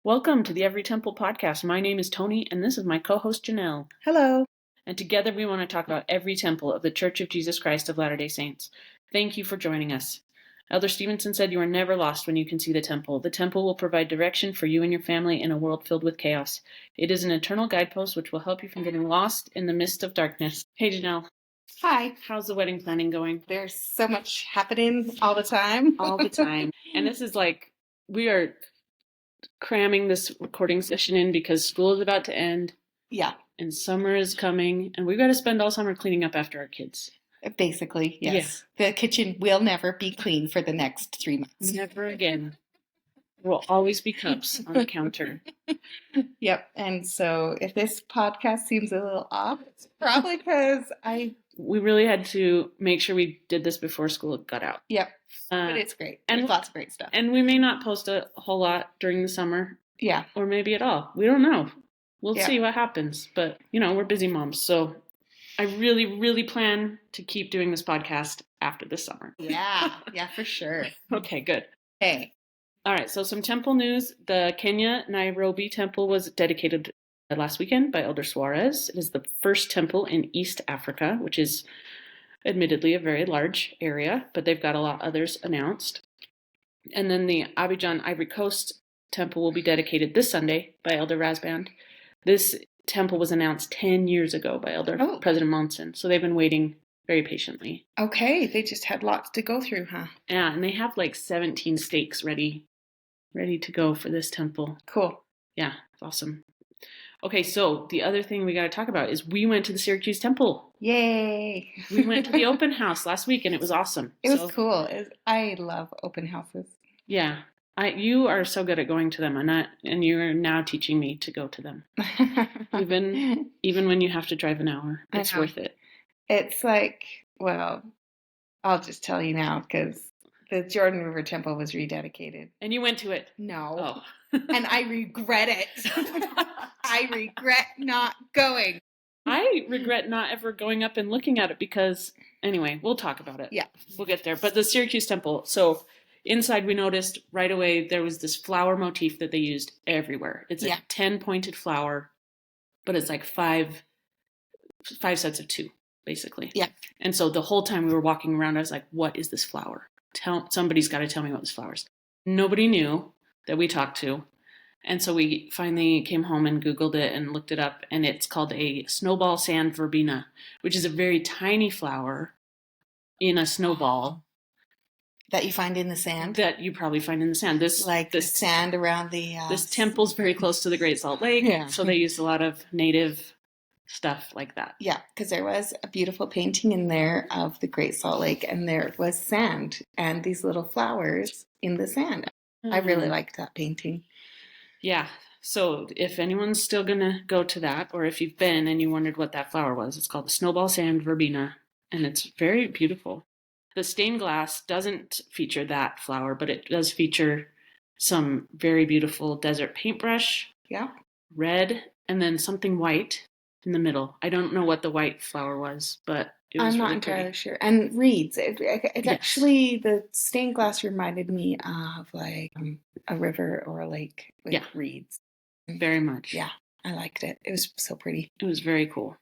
Welcome to the Every Temple podcast. My name is Tony, and this is my co-host Janelle. Hello. And together we want to talk about every temple of the Church of Jesus Christ of Latter-day Saints. Thank you for joining us. Elder Stevenson said you are never lost when you can see the temple. The temple will provide direction for you and your family in a world filled with chaos. It is an eternal guidepost which will help you from getting lost in the midst of darkness. Hey Janelle. Hi. How's the wedding planning going? There's so much happening all the time. All the time. And this is like, we are cramming this recording session in because school is about to end. Yeah. And summer is coming, and we've got to spend all summer cleaning up after our kids. Basically, yes. Yeah. The kitchen will never be clean for the next 3 months. Never again. There will always be cups on the counter. Yep. And so if this podcast seems a little off, it's probably because we really had to make sure we did this before school got out. Yep. But it's great. There's lots of great stuff. And we may not post a whole lot during the summer. Yeah. Or maybe at all. We don't know. We'll see what happens. But, we're busy moms. So I really, really plan to keep doing this podcast after the summer. Yeah. Yeah, for sure. Okay, good. Hey. All right. So some temple news. The Kenya Nairobi temple was dedicated last weekend by Elder Suarez. It is the first temple in East Africa, which is admittedly a very large area, but they've got a lot others announced. And then the Abidjan Ivory Coast temple will be dedicated this Sunday by Elder Razband. This temple was announced 10 years ago by Elder President Monson, so they've been waiting very patiently. Okay, they just had lots to go through, huh? Yeah, and they have like 17 stakes ready to go for this temple. Cool. Yeah, it's awesome. Okay, so the other thing we got to talk about is we went to the Syracuse Temple. Yay! We went to the open house last week, and it was awesome. It was cool. I love open houses. Yeah. You are so good at going to them, and you are now teaching me to go to them. Even when you have to drive an hour, it's worth it. It's like, well, I'll just tell you now, because the Jordan River Temple was rededicated. And you went to it? No. Oh. And I regret it. I regret not going. I regret not ever going up and looking at it because, anyway, we'll talk about it. Yeah. We'll get there. But the Syracuse Temple, so inside we noticed right away there was this flower motif that they used everywhere. It's a 10-pointed flower, but it's like five sets of 2, basically. Yeah. And so the whole time we were walking around, I was like, what is this flower? Somebody's got to tell me what this flower is. Nobody knew that we talked to. And so we finally came home and Googled it and looked it up, and it's called a snowball sand verbena, which is a very tiny flower in a snowball. That you find in the sand? That you probably find in the sand. The sand around the... This temple's very close to the Great Salt Lake, so they used a lot of native stuff like that. Yeah, because there was a beautiful painting in there of the Great Salt Lake, and there was sand and these little flowers in the sand. I really liked that painting. Yeah, so if anyone's still going to go to that, or if you've been and you wondered what that flower was, it's called the snowball sand verbena, and it's very beautiful. The stained glass doesn't feature that flower, but it does feature some very beautiful desert paintbrush. Yeah. Red, and then something white in the middle. I don't know what the white flower was, but it was I'm not really entirely sure. And reeds. It actually, the stained glass reminded me of like a river or a lake with reeds. Very much. Yeah, I liked it. It was so pretty. It was very cool.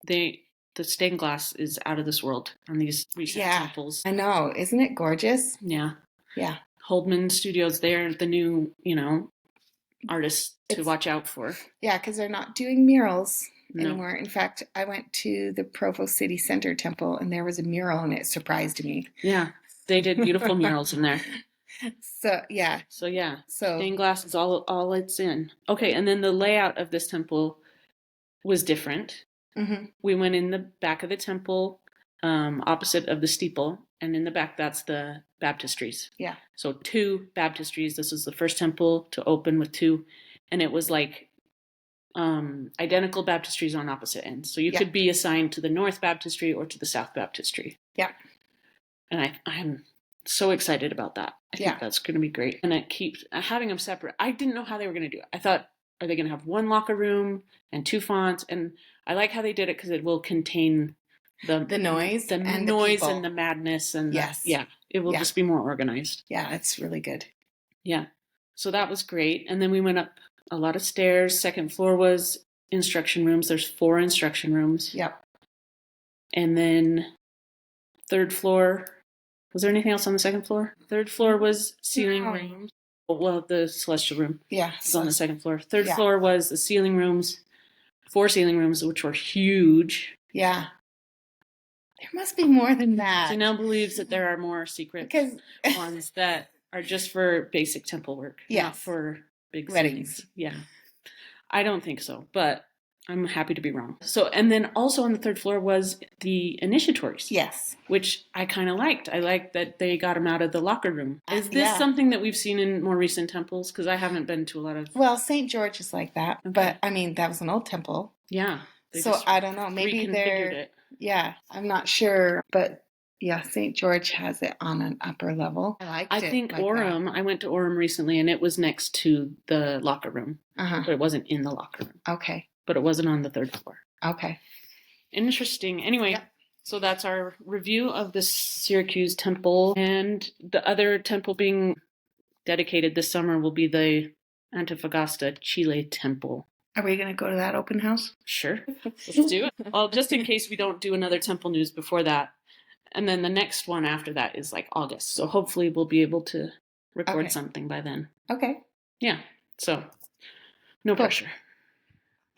The stained glass is out of this world on these recent temples. I know. Isn't it gorgeous? Yeah. Yeah. Holdman Studios, they're the new, artists to watch out for. Yeah, because they're not doing murals anymore. In fact, I went to the Provo City Center Temple, and there was a mural, and it surprised me. Yeah, they did beautiful murals in there. So stained glass is all it's in. Okay, and then the layout of this temple was different. Mm-hmm. We went in the back of the temple, opposite of the steeple, and in the back that's the baptistries. Yeah. So 2 baptistries. This was the first temple to open with 2, and it was like identical baptistries on opposite ends. So you could be assigned to the North Baptistry or to the South Baptistry. Yeah. And I'm so excited about that. I think that's going to be great. And it keeps having them separate. I didn't know how they were going to do it. I thought, are they going to have 1 locker room and 2 fonts? And I like how they did it because it will contain the noise, and the madness, and it will just be more organized. Yeah, it's really good. Yeah. So that was great. And then we went up a lot of stairs. Second floor was instruction rooms. There's 4 instruction rooms. Yep. And then third floor, was there anything else on the second floor? Third floor was ceiling rooms. Well, the celestial room. Yeah. It's on the second floor. Third floor was the ceiling rooms, 4 ceiling rooms, which were huge. Yeah. There must be more than that. Janelle believes that there are more secret ones that are just for basic temple work, not for big weddings. Ceilings. Yeah. I don't think so, but I'm happy to be wrong. So, and then also on the third floor was the initiatories. Yes. Which I kind of liked. I liked that they got them out of the locker room. Is this something that we've seen in more recent temples? Because I haven't been to a lot of... Well, St. George is like that. Okay. But, I mean, that was an old temple. Yeah. So, I don't know. Maybe they're... It. Yeah. I'm not sure. But, yeah, St. George has it on an upper level. I think like Orem... I went to Orem recently, and it was next to the locker room. But it wasn't in the locker room. Okay. But it wasn't on the third floor. Okay. Interesting. Anyway, so that's our review of the Syracuse temple. And the other temple being dedicated this summer will be the Antofagasta, Chile temple. Are we going to go to that open house? Sure. Let's do it. Well, just in case we don't do another temple news before that. And then the next one after that is like August. So hopefully we'll be able to record something by then. Okay. Yeah. So no pressure.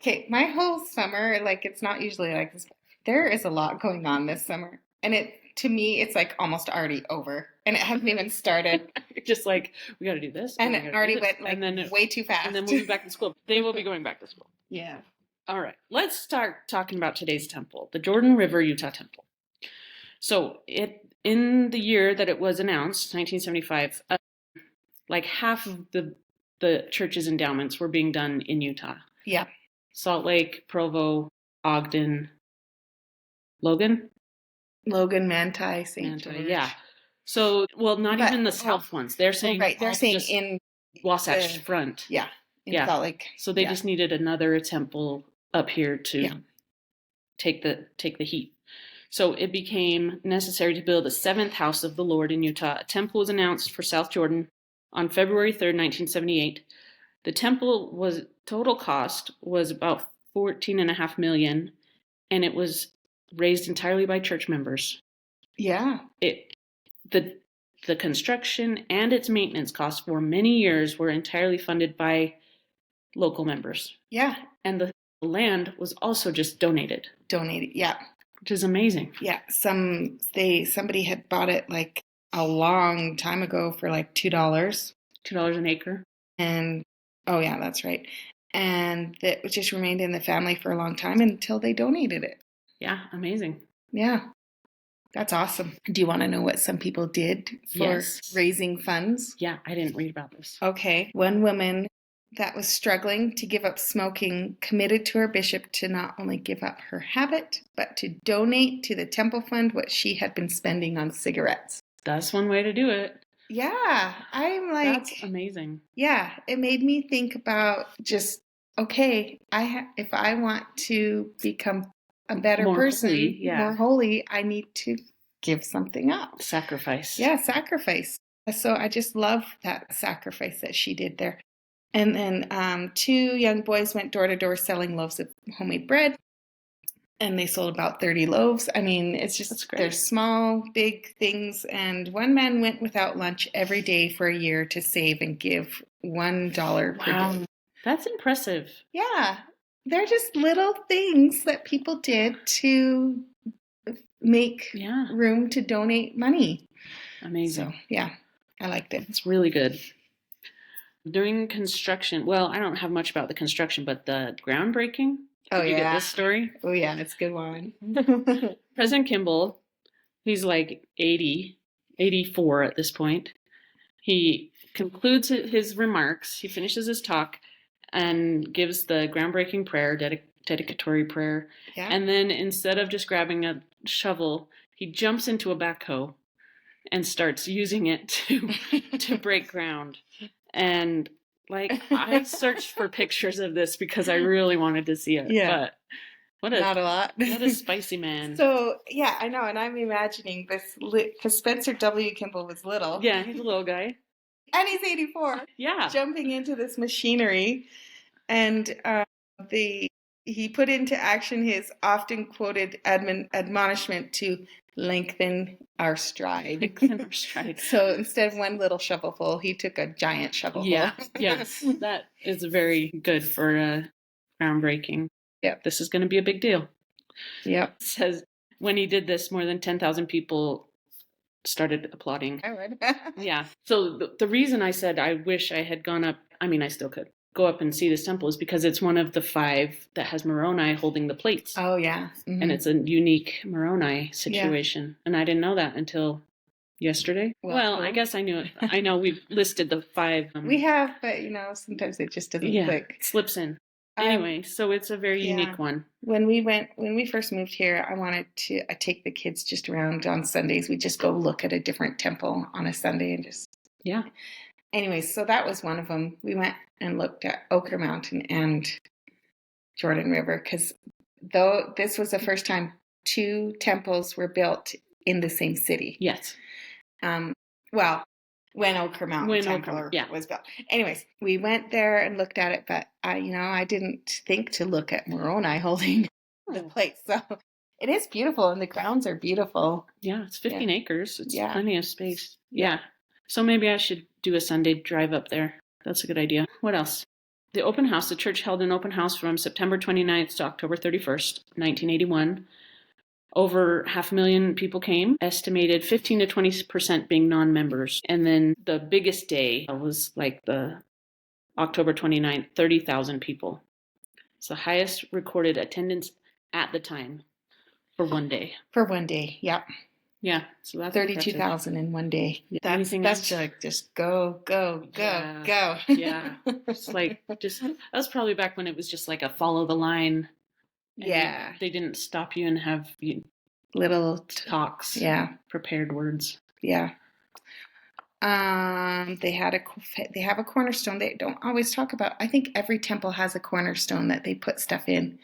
Okay, my whole summer, like, it's not usually like this. There is a lot going on this summer. And to me, it's like almost already over. And it hasn't even started. Just like, we got to do this. And it already went like way too fast. And then we'll be back to school. They will be going back to school. Yeah. All right. Let's start talking about today's temple, the Jordan River, Utah temple. So in the year that it was announced, 1975, like half of the church's endowments were being done in Utah. Yeah. Salt Lake, Provo, Ogden, Logan, Manti, St. George. Yeah. So, well, not even the south ones. They're saying they're saying in Wasatch Front. Yeah. In Salt Lake. So they just needed another temple up here to take the heat. So it became necessary to build a 7th house of the Lord in Utah. A temple was announced for South Jordan on February 3rd, 1978. The temple total cost was about $14.5 million, and it was raised entirely by church members. Yeah. The construction and its maintenance costs for many years were entirely funded by local members. Yeah. And the land was also just donated. Yeah. Which is amazing. Yeah. Somebody had bought it like a long time ago for like $2. $2 an acre. And oh yeah, that's right. And that just remained in the family for a long time until they donated it. Yeah, amazing. Yeah. That's awesome. Do you want to know what some people did for raising funds? Yeah, I didn't read about this. Okay. One woman that was struggling to give up smoking committed to her bishop to not only give up her habit, but to donate to the temple fund what she had been spending on cigarettes. That's one way to do it. Yeah, I'm like... That's amazing. Yeah, it made me think about just, okay, if I want to become a better person, more holy, I need to give something up. Sacrifice. Yeah, sacrifice. So I just love that sacrifice that she did there. And then 2 young boys went door to door selling loaves of homemade bread. And they sold about 30 loaves. I mean, it's just, they're small, big things. And one man went without lunch every day for a year to save and give $1 per day. That's impressive. Yeah. They're just little things that people did to make room to donate money. Amazing. So, yeah, I liked it. It's really good. During construction, well, I don't have much about the construction, but the groundbreaking. Did you get this story? Oh, yeah, it's a good one. President Kimball, he's like 84 at this point. He concludes his remarks. He finishes his talk and gives the groundbreaking prayer, dedicatory prayer. Yeah. And then instead of just grabbing a shovel, he jumps into a backhoe and starts using it to break ground. And like, I searched for pictures of this because I really wanted to see it. Yeah. But not a lot. What a spicy man. So, yeah, I know. And I'm imagining this, because Spencer W. Kimball was little. Yeah, he's a little guy. And he's 84. Yeah. Jumping into this machinery. And he put into action his often quoted admonishment to lengthen our stride. Lengthen our stride. So instead of one little shovelful, he took a giant shovelful. Yeah, yes, that is very good for groundbreaking. Yep. This is going to be a big deal. Yep. It says when he did this, more than 10,000 people started applauding. Yeah. So the reason I said I wish I had gone up, I mean, I still could go up and see this temple, is because it's one of the 5 that has Moroni holding the plates. Oh, yeah. Mm-hmm. And it's a unique Moroni situation. Yeah. And I didn't know that until yesterday. Well, I guess I knew it. I know we've listed the 5. We have, but sometimes it just doesn't click. It slips in. Anyway, so it's a very unique one. When we first moved here, I wanted to take the kids just around on Sundays. We just go look at a different temple on a Sunday and just... Yeah. Anyways, so that was one of them. We went and looked at Ochre Mountain and Jordan River, because though this was the first time 2 temples were built in the same city. Yes. Well, when Ochre Mountain Temple was built. Anyways, we went there and looked at it, but I didn't think to look at Moroni holding the place. So it is beautiful, and the grounds are beautiful. Yeah, it's 15 acres. It's plenty of space. Yeah. So maybe I should do a Sunday drive up there. That's a good idea. What else? The open house. The church held an open house from September 29th to October 31st, 1981. Over 500,000 people came, estimated 15 to 20% being non-members. And then the biggest day was like the October 29th, 30,000 people. It's the highest recorded attendance at the time for one day. For one day, yep. Yeah, so that's 32,000 in one day. Yeah. That's like just go. Yeah. It's like that was probably back when it was just like a follow the line. Yeah. They didn't stop you and have little talks. Yeah. Prepared words. Yeah. They have a cornerstone. They don't always talk about. I think every temple has a cornerstone that they put stuff in.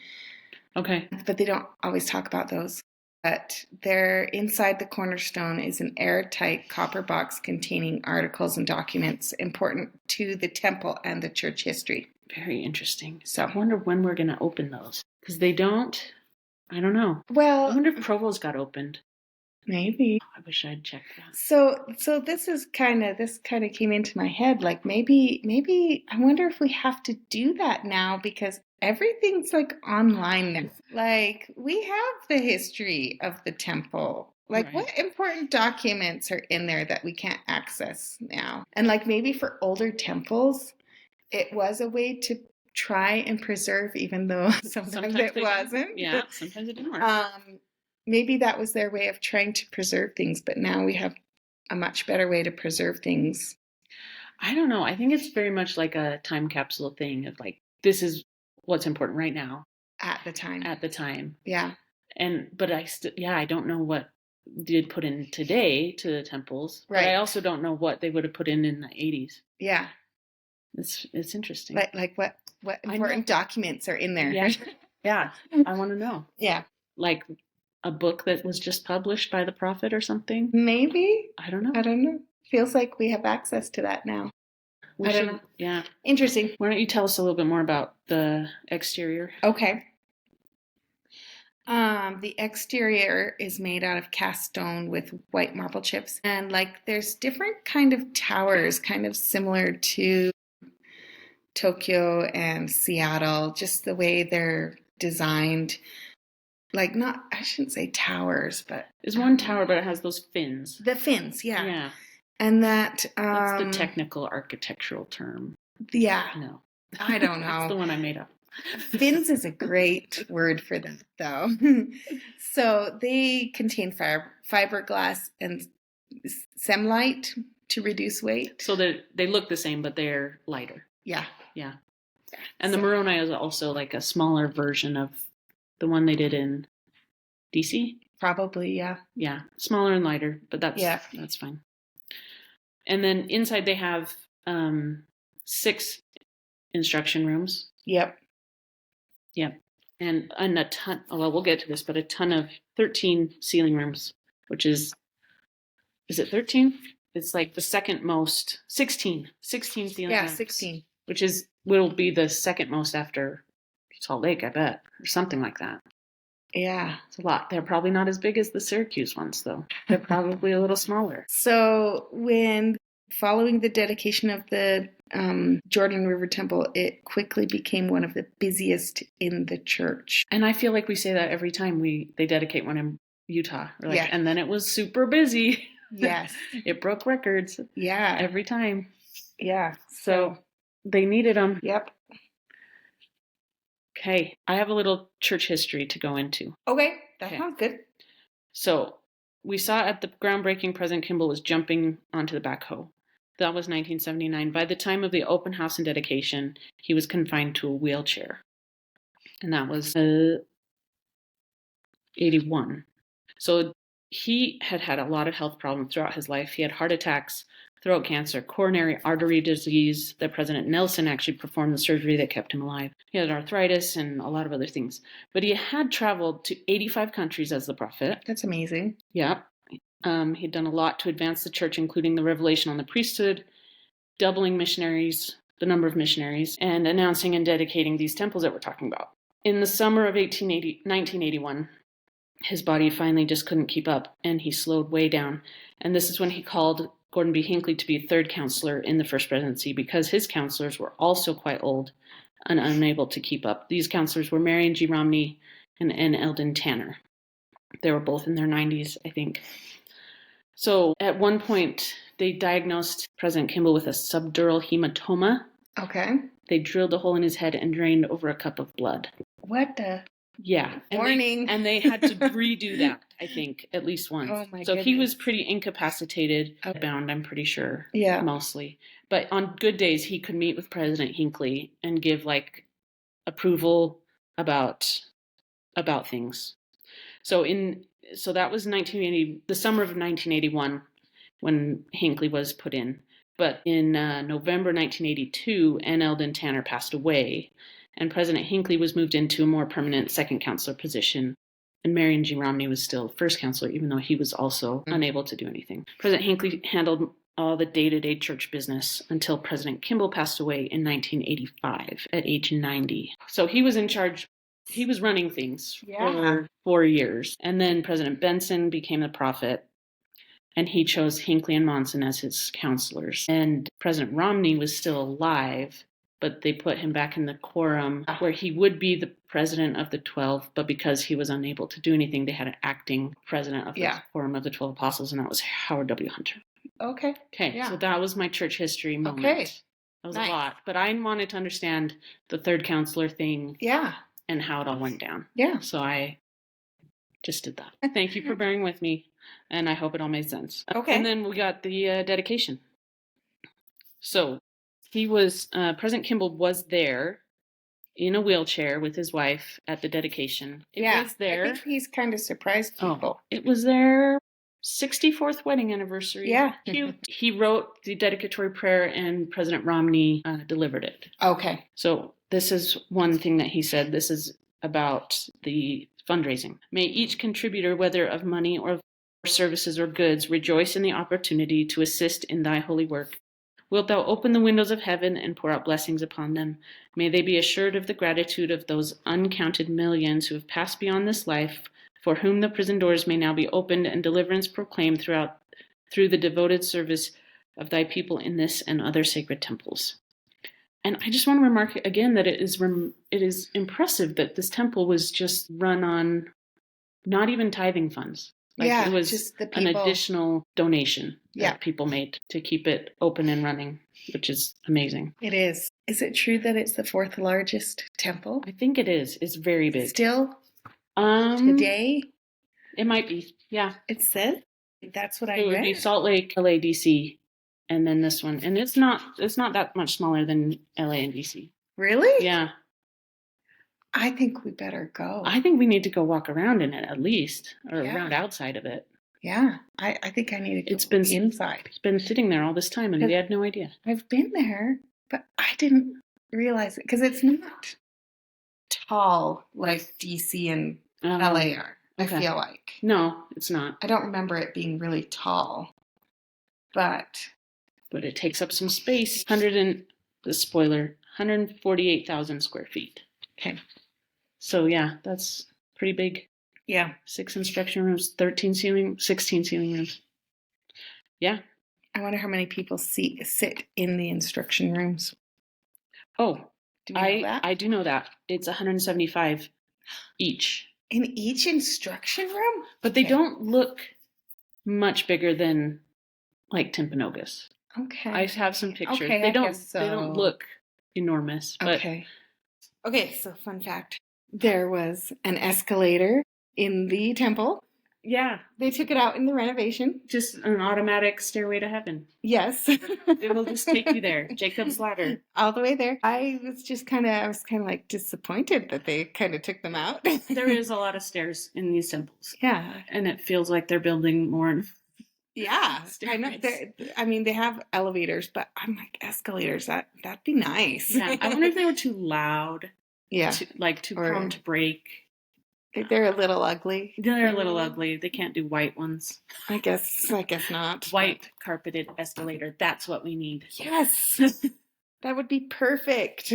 Okay. But they don't always talk about those. But there, inside the cornerstone is an airtight copper box containing articles and documents important to the temple and the church history. Very interesting. So I wonder when we're going to open those. Because they don't, I don't know. Well, I wonder if Provo's got opened. Maybe. I wish I'd checked that. So this kind of came into my head. Like maybe I wonder if we have to do that now, because everything's like online now. Like we have the history of the temple. Like right. What important documents are in there that we can't access now? And like maybe for older temples, it was a way to try and preserve, even though sometimes it wasn't. Yeah, sometimes it didn't work. Maybe that was their way of trying to preserve things, but now we have a much better way to preserve things. I don't know. I think it's very much like a time capsule thing of like, this is what's important right now. At the time. Yeah. But I don't know what did put in today to the temples. Right. But I also don't know what they would have put in the 80s. Yeah. It's interesting. Like what important documents are in there? Yeah. Yeah. I want to know. Yeah. Like a book that was just published by the prophet or something? Maybe. I don't know. Feels like we have access to that now. I don't know. Yeah. Interesting. Why don't you tell us a little bit more about the exterior? Okay. The exterior is made out of cast stone with white marble chips. And like there's different kind of towers, kind of similar to Tokyo and Seattle, just the way they're designed. Like I shouldn't say towers, but... There's one tower, but it has those fins. The fins, yeah. Yeah. And that's the technical architectural term. Yeah. No. I don't know. That's the one I made up. Fins is a great word for that, though. So they contain fiberglass and semlite to reduce weight. So they look the same, but they're lighter. Yeah. Yeah. And the Moroni is also like a smaller version of the one they did in DC? Probably, yeah. Yeah, smaller and lighter, but that's fine. And then inside they have 6 instruction rooms. Yep. And a ton, we'll get to this, but a ton of 13 ceiling rooms, which is it 13? It's like the second most, 16 ceiling rooms. Yeah, 16. which will be the second most after Salt Lake, I bet, or something like that. Yeah. It's a lot. They're probably not as big as the Syracuse ones, though. They're probably a little smaller. So following the dedication of the Jordan River Temple, it quickly became one of the busiest in the church. And I feel like we say that every time they dedicate one in Utah. Yeah. And then it was super busy. Yes. It broke records. Yeah. Every time. Yeah. So they needed them. Yep. Okay. I have a little church history to go into. Okay. That sounds good. So we saw at the groundbreaking, President Kimball was jumping onto the backhoe. That was 1979. By the time of the open house and dedication, he was confined to a wheelchair. And that was 81. So he had a lot of health problems throughout his life. He had heart attacks, throat cancer, coronary artery disease that President Nelson actually performed the surgery that kept him alive. He had arthritis and a lot of other things. But he had traveled to 85 countries as the prophet. That's amazing. Yeah. He'd done a lot to advance the church, including the revelation on the priesthood, doubling the number of missionaries, and announcing and dedicating these temples that we're talking about. In the summer of 1981, his body finally just couldn't keep up, and he slowed way down. And this is when he called Gordon B. Hinckley to be a third counselor in the first presidency, because his counselors were also quite old and unable to keep up. These counselors were Marion G. Romney and N. Eldon Tanner. They were both in their 90s, I think. So at one point, they diagnosed President Kimball with a subdural hematoma. Okay. They drilled a hole in his head and drained over a cup of blood. What the? Yeah. Warning. And they had to redo that, I think, at least once. Oh my So goodness. he was pretty incapacitated, Okay. bound, I'm pretty sure. Yeah. Mostly. But on good days, he could meet with President Hinckley and give approval about things. So that was the summer of 1981 when Hinckley was put in. But in November 1982, N. Eldon Tanner passed away, and President Hinckley was moved into a more permanent second counselor position, and Marion G. Romney was still first counselor, even though he was also unable to do anything. President Hinckley handled all the day-to-day church business until President Kimball passed away in 1985 at age 90. So he was in charge. He was running things for 4 years. And then President Benson became the prophet, and he chose Hinckley and Monson as his counselors. And President Romney was still alive, but they put him back in the quorum where he would be the president of the 12, but because he was unable to do anything, they had an acting president of the quorum of the 12 apostles, and that was Howard W. Hunter. Okay. So that was my church history moment. Okay. That was a lot, but I wanted to understand the third counselor thing. Yeah. And how it all went down. Yeah. So I just did that. Thank you for bearing with me, and I hope it all made sense. Okay. And then we got the dedication. So President Kimball was there in a wheelchair with his wife at the dedication. It was there. I think he's kind of surprised people. It was their 64th wedding anniversary. Yeah. Cute. He wrote the dedicatory prayer, and President Romney delivered it. Okay. So this is one thing that he said. This is about the fundraising. May each contributor, whether of money or services or goods, rejoice in the opportunity to assist in thy holy work. Wilt thou open the windows of heaven and pour out blessings upon them? May they be assured of the gratitude of those uncounted millions who have passed beyond this life, for whom the prison doors may now be opened and deliverance proclaimed through the devoted service of thy people in this and other sacred temples. And I just want to remark again that it is impressive that this temple was just run on not even tithing funds. It was just the an additional donation that people made to keep it open and running, which is amazing. It is. Is it true that it's the fourth largest temple? I think it is. It's very big. Still? Today? It might be. Yeah. It said? That's what I read. It would be Salt Lake, LA, DC. And then this one. And it's not that much smaller than LA and DC. Really? Yeah. I think we better go. I think we need to go walk around in it at least, or around outside of it. Yeah. I think I need to go inside. It's been sitting there all this time, and we had no idea. I've been there, but I didn't realize it, because it's not tall like DC and LA are, I feel like. No, it's not. I don't remember it being really tall, but it takes up some space. 148,000 square feet. Okay. So yeah, that's pretty big. Yeah. 6 instruction rooms, 16 ceiling rooms. Yeah. I wonder how many people sit in the instruction rooms. Oh, do we know that? I do know that. It's 175 each. In each instruction room? But they don't look much bigger than like Timpanogos. Okay. I have some pictures. Okay, They I don't guess so. They don't look enormous. But Okay, so fun fact. There was an escalator in the temple. Yeah. They took it out in the renovation. Just an automatic stairway to heaven. Yes. It will just take you there. Jacob's ladder. All the way there. I was kind of like disappointed that they kind of took them out. There is a lot of stairs in these temples. Yeah. And it feels like they're building more. Yeah. I know. I mean, they have elevators, but I'm like, escalators, that'd be nice. Yeah. I wonder if they were too loud. Yeah. Too prone to break. They're a little ugly. They're a little ugly. They can't do white ones. I guess not. White carpeted escalator. That's what we need. Yes. That would be perfect.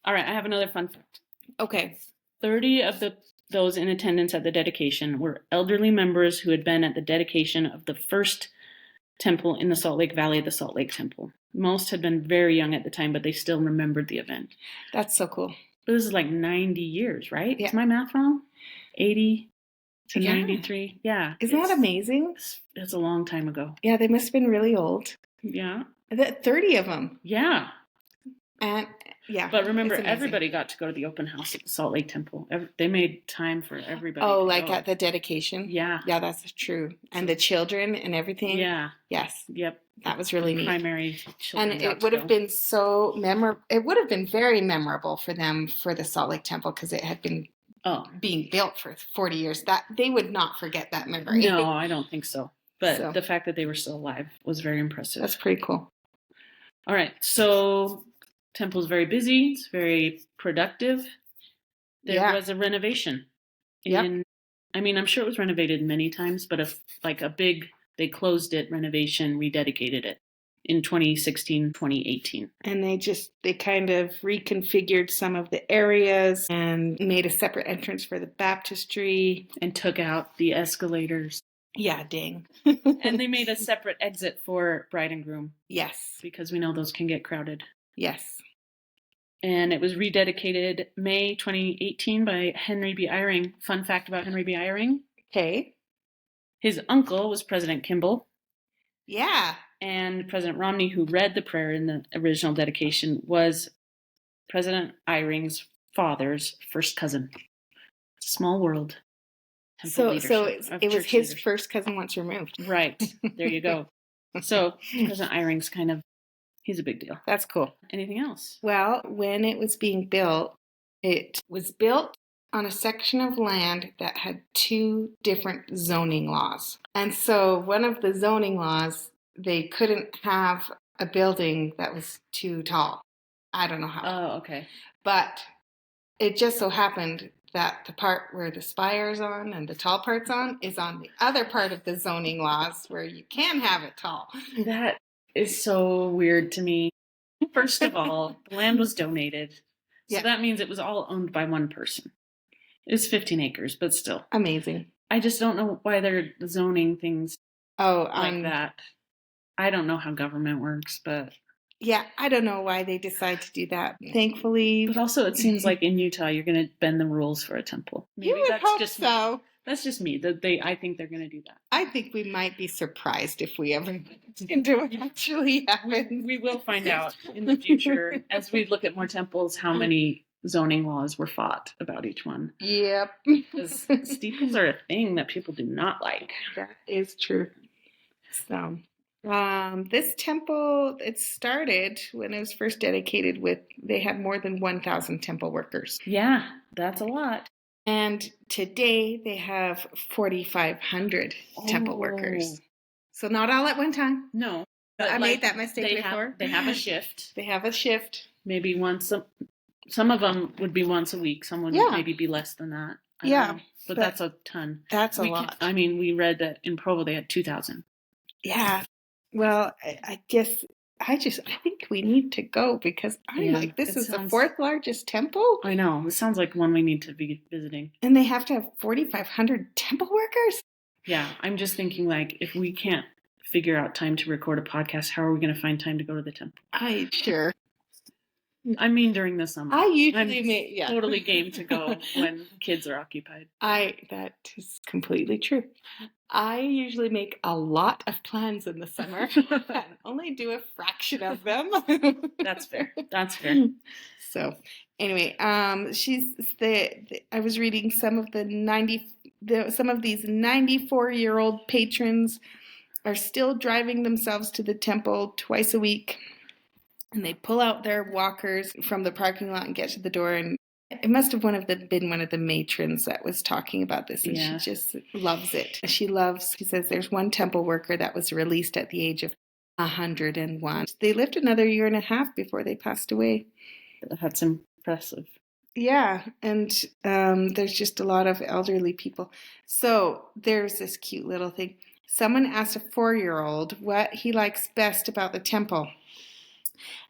All right. I have another fun fact. Okay. 30 of those in attendance at the dedication were elderly members who had been at the dedication of the first temple in the Salt Lake Valley, the Salt Lake Temple. Most had been very young at the time, but they still remembered the event. That's so cool. But this is like 90 years, right? Yeah. Is my math wrong? 80 to 93? Yeah. Isn't that amazing? It's a long time ago. Yeah, they must have been really old. Yeah. 30 of them. Yeah. And yeah. But remember, everybody got to go to the open house at the Salt Lake Temple. They made time for everybody. Oh, like at the dedication? Yeah. Yeah, that's true. And the children and everything? Yeah. Yes. Yep. That was really neat. Primary children. And it would have been so memorable. It would have been very memorable for them for the Salt Lake Temple because it had been being built for 40 years. That they would not forget that memory. No, I don't think so. But the fact that they were still alive was very impressive. That's pretty cool. All right. So temple's very busy. It's very productive. There was a renovation. I mean, I'm sure it was renovated many times, but they closed it, renovation, rededicated it in 2016, 2018. And they kind of reconfigured some of the areas and made a separate entrance for the baptistry. And took out the escalators. Yeah, dang. And they made a separate exit for bride and groom. Yes. Because we know those can get crowded. Yes. And it was rededicated May 2018 by Henry B. Eyring. Fun fact about Henry B. Eyring. Okay. His uncle was President Kimball. Yeah. And President Romney, who read the prayer in the original dedication, was President Eyring's father's first cousin. Small world. So it was his first cousin once removed. Right. There you go. So President Eyring's he's a big deal. That's cool. Anything else? Well, when it was being built, it was built on a section of land that had 2 different zoning laws. And so one of the zoning laws, they couldn't have a building that was too tall. I don't know how. Oh, okay. But it just so happened that the part where the spire's on and the tall part's on is on the other part of the zoning laws where you can have it tall. That is so weird to me. First of all, the land was donated. So that means it was all owned by one person. It's 15 acres, but still. Amazing. I just don't know why they're zoning things like that. I don't know how government works, but... Yeah, I don't know why they decide to do that. Thankfully... But also, it seems like in Utah, you're going to bend the rules for a temple. Maybe you would hope so. Me. That's just me. I think they're going to do that. I think we might be surprised if we ever get into what actually happens. We will find out in the future, as we look at more temples, how many zoning laws were fought about each one. Yep. Because steeples are a thing that people do not like. That is true. So, this temple, it started when it was first dedicated they had more than 1,000 temple workers. Yeah, that's a lot. And today they have 4,500 temple workers. So not all at one time. No. I made that mistake before. They have a shift. They have a shift. Maybe once. Some of them would be once a week. Some would maybe be less than that. I don't know. But that's a ton. That's a lot. I mean, we read that in Provo they had 2,000. Yeah. Well, I guess I think we need to go because I'm like, this is the fourth largest temple. I know. It sounds like one we need to be visiting. And they have to have 4,500 temple workers? Yeah, I'm just thinking, like, if we can't figure out time to record a podcast, how are we going to find time to go to the temple? Sure. I mean, during the summer. I'm totally game to go when kids are occupied. That is completely true. I usually make a lot of plans in the summer and only do a fraction of them. That's fair. So, anyway, I was reading some of some of these 94-year-old patrons are still driving themselves to the temple twice a week, and they pull out their walkers from the parking lot and get to the door. And it must have been one of the matrons that was talking about this, and she just loves it. She says there's one temple worker that was released at the age of 101. They lived another year and a half before they passed away. That's impressive. Yeah, and there's just a lot of elderly people. So there's this cute little thing. Someone asked a 4-year-old what he likes best about the temple.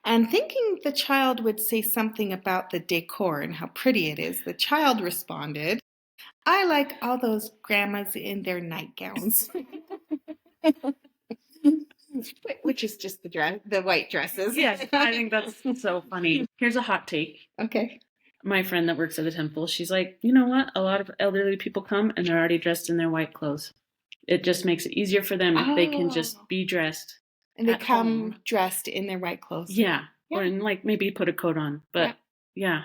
And thinking the child would say something about the decor and how pretty it is, the child responded, "I like all those grandmas in their nightgowns." Which is just the white dresses. Yes, I think that's so funny. Here's a hot take. Okay. My friend that works at the temple, she's like, you know what? A lot of elderly people come and they're already dressed in their white clothes. It just makes it easier for them if they can just be dressed. And they come dressed in their white clothes. Yeah. Or like maybe put a coat on. But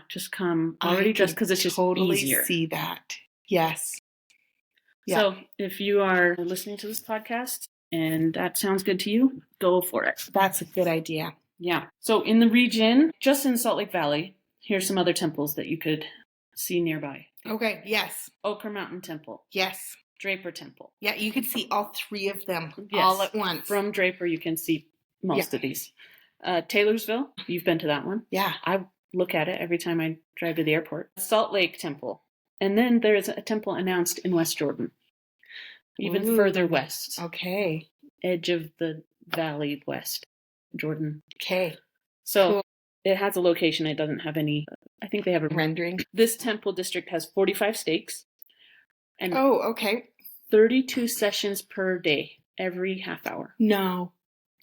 just come already dressed because it's just easier. Totally see that. Yes. Yeah. So if you are listening to this podcast and that sounds good to you, go for it. That's a good idea. Yeah. So in the region, just in Salt Lake Valley, here's some other temples that you could see nearby. Okay. Yes. Ochre Mountain Temple. Yes. Draper Temple. Yeah, you could see all three of them all at once. From Draper, you can see most of these. Taylorsville, you've been to that one. Yeah. I look at it every time I drive to the airport. Salt Lake Temple. And then there is a temple announced in West Jordan. Even further west. Okay. Edge of the valley west. Jordan. Okay. So it has a location. It doesn't have any, I think they have a rendering. This temple district has 45 stakes. And okay. 32 sessions per day, every half hour. No.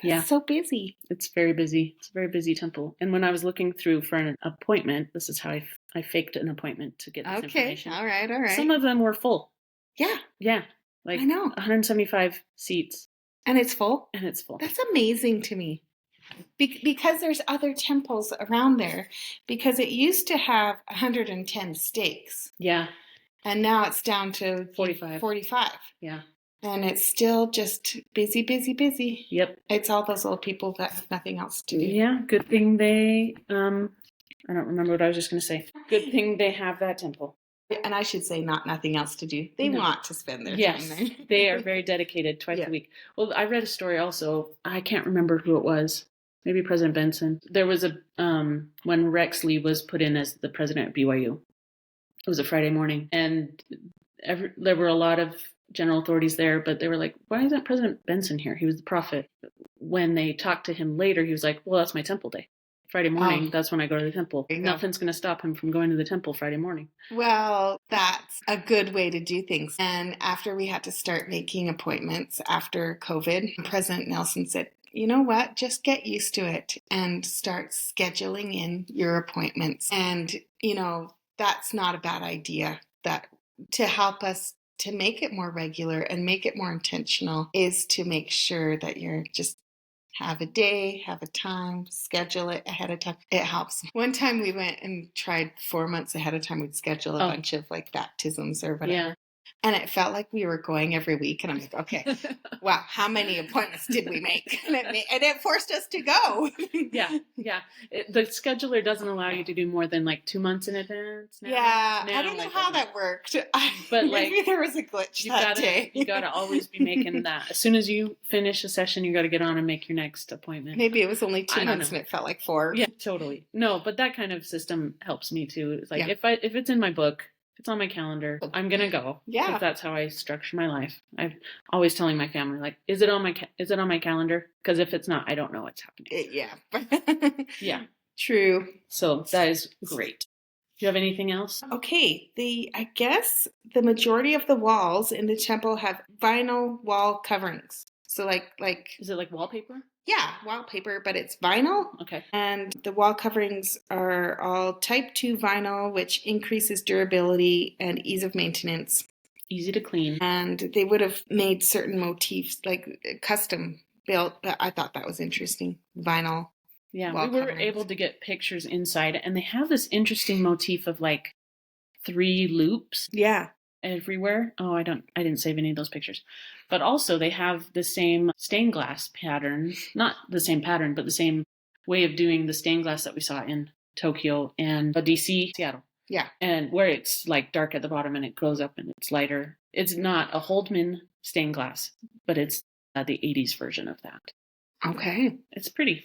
That's so busy. It's very busy. It's a very busy temple. And when I was looking through for an appointment, this is how I faked an appointment to get this information. All right. Some of them were full. Yeah. Yeah. Like, I know. 175 seats. And it's full? And it's full. That's amazing to me. Because there's other temples around there. Because it used to have 110 stakes. Yeah. And now it's down to 45. Yeah. And it's still just busy. Yep. It's all those old people that have nothing else to do. Yeah. Good thing they, I don't remember what I was just going to say. Good thing they have that temple. And I should say nothing else to do. They want to spend their time there. They are very dedicated twice a week. Well, I read a story also. I can't remember who it was. Maybe President Benson. There was when Rex Lee was put in as the president at BYU. It was a Friday morning. And there were a lot of general authorities there, but they were like, why isn't President Benson here? He was the prophet. When they talked to him later, he was like, well, that's my temple day. Friday morning, that's when I go to the temple. Nothing's going to stop him from going to the temple Friday morning. Well, that's a good way to do things. And after we had to start making appointments after COVID, President Nelson said, you know what, just get used to it and start scheduling in your appointments. And, that's not a bad idea. That to help us to make it more regular and make it more intentional is to make sure that you're just have a day, have a time, schedule it ahead of time. It helps. One time we went and tried 4 months ahead of time. We'd schedule a bunch of like baptisms or whatever. Yeah. And it felt like we were going every week. And I'm like, okay, wow, how many appointments did we make? And it forced us to go. Yeah. The scheduler doesn't allow you to do more than like 2 months in advance now. Yeah, I don't know how that worked. But maybe there was a glitch that day. You got to always be making that. As soon as you finish a session, you got to get on and make your next appointment. Maybe it was only 2 months and it felt like 4. Yeah, totally. No, but that kind of system helps me too. It's like if it's in my book, It's on my calendar. I'm going to go. Yeah. Because that's how I structure my life. I'm always telling my family, like, is it on my calendar? Because if it's not, I don't know what's happening. Yeah. Yeah. True. So that is great. Do you have anything else? Okay. I guess the majority of the walls in the temple have vinyl wall coverings. So like Is it like wallpaper? Yeah, wallpaper, but it's vinyl. Okay. And the wall coverings are all type 2 vinyl, which increases durability and ease of maintenance. Easy to clean. And they would have made certain motifs, like custom built, but I thought that was interesting. Vinyl. Yeah, we were able to get pictures inside, and they have this interesting motif of like 3 loops. Yeah. Everywhere. Oh, I didn't save any of those pictures. But also they have the same stained glass pattern, not the same pattern, but the same way of doing the stained glass that we saw in Tokyo and DC, Seattle. Yeah. And where it's like dark at the bottom and it goes up and it's lighter. It's not a Holdman stained glass, but it's the 80s version of that. Okay. It's pretty.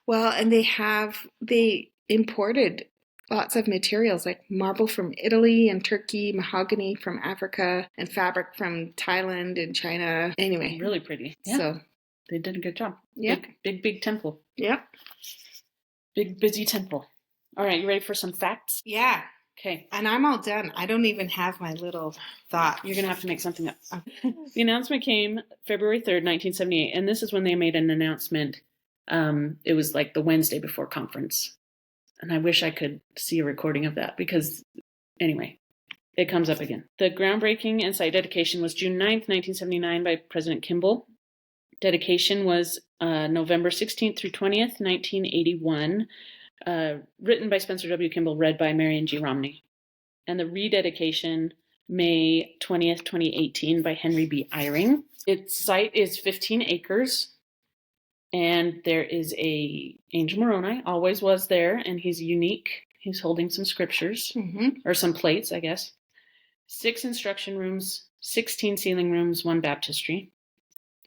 Well, and they imported lots of materials like marble from Italy and Turkey, mahogany from Africa, and fabric from Thailand and China. Anyway. Really pretty. Yeah. So they did a good job. Yeah. Big temple. Yeah. Big, busy temple. All right, you ready for some facts? Yeah. Okay. And I'm all done. I don't even have my little thought. You're going to have to make something up. The announcement came February 3rd, 1978, and this is when they made an announcement. It was like the Wednesday before conference. And I wish I could see a recording of that because, anyway, it comes up again. The groundbreaking and site dedication was June 9th, 1979 by President Kimball. Dedication was November 16th through 20th, 1981. Written by Spencer W. Kimball, read by Marion G. Romney. And the rededication, May 20th, 2018 by Henry B. Eyring. Its site is 15 acres. And there is a Angel Moroni, always was there, and he's unique. He's holding some scriptures, or some plates, I guess. 6 instruction rooms, 16 sealing rooms, 1 baptistry.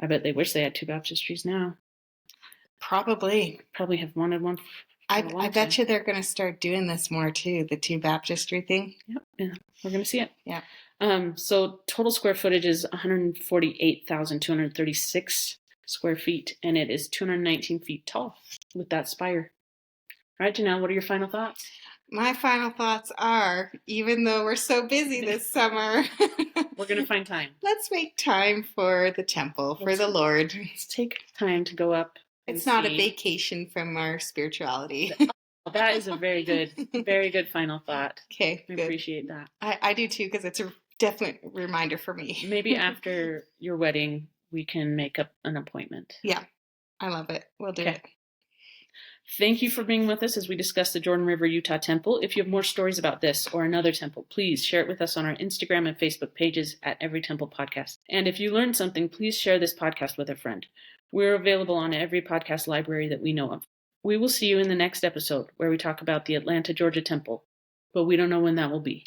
I bet they wish they had 2 baptistries now. Probably have wanted one. I bet you they're going to start doing this more too, the 2 baptistry thing. Yep, yeah, we're going to see it. Yeah. So total square footage is 148,236 square feet, and it is 219 feet tall with that spire. All right, Janelle, what are your final thoughts? My final thoughts are, even though we're so busy this summer, we're going to find time. Let's make time for the temple, for the Lord. Let's take time to go up. It's not a vacation from our spirituality. That is a very good final thought. Okay, I appreciate that. I do too, because it's a definite reminder for me. Maybe after your wedding, we can make up an appointment. Yeah, I love it. We'll do it. Thank you for being with us as we discuss the Jordan River, Utah temple. If you have more stories about this or another temple, please share it with us on our Instagram and Facebook pages at Every Temple Podcast. And if you learned something, please share this podcast with a friend. We're available on every podcast library that we know of. We will see you in the next episode where we talk about the Atlanta, Georgia temple, but we don't know when that will be.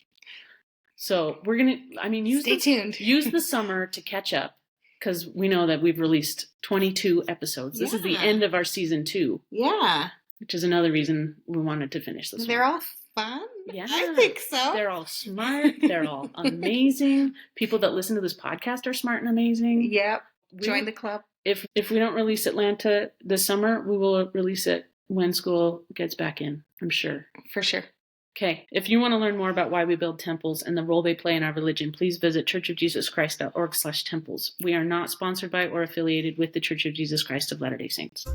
So we're going to, stay tuned. Use the summer to catch up. Because we know that we've released 22 episodes. This is the end of our season 2. Yeah. Which is another reason we wanted to finish this one. They're all fun? Yeah. I think so. They're all smart. They're all amazing. People that listen to this podcast are smart and amazing. Yep. Join the club. If we don't release Atlanta this summer, we will release it when school gets back in, I'm sure. For sure. Okay, if you want to learn more about why we build temples and the role they play in our religion, please visit churchofjesuschrist.org/temples. We are not sponsored by or affiliated with the Church of Jesus Christ of Latter-day Saints.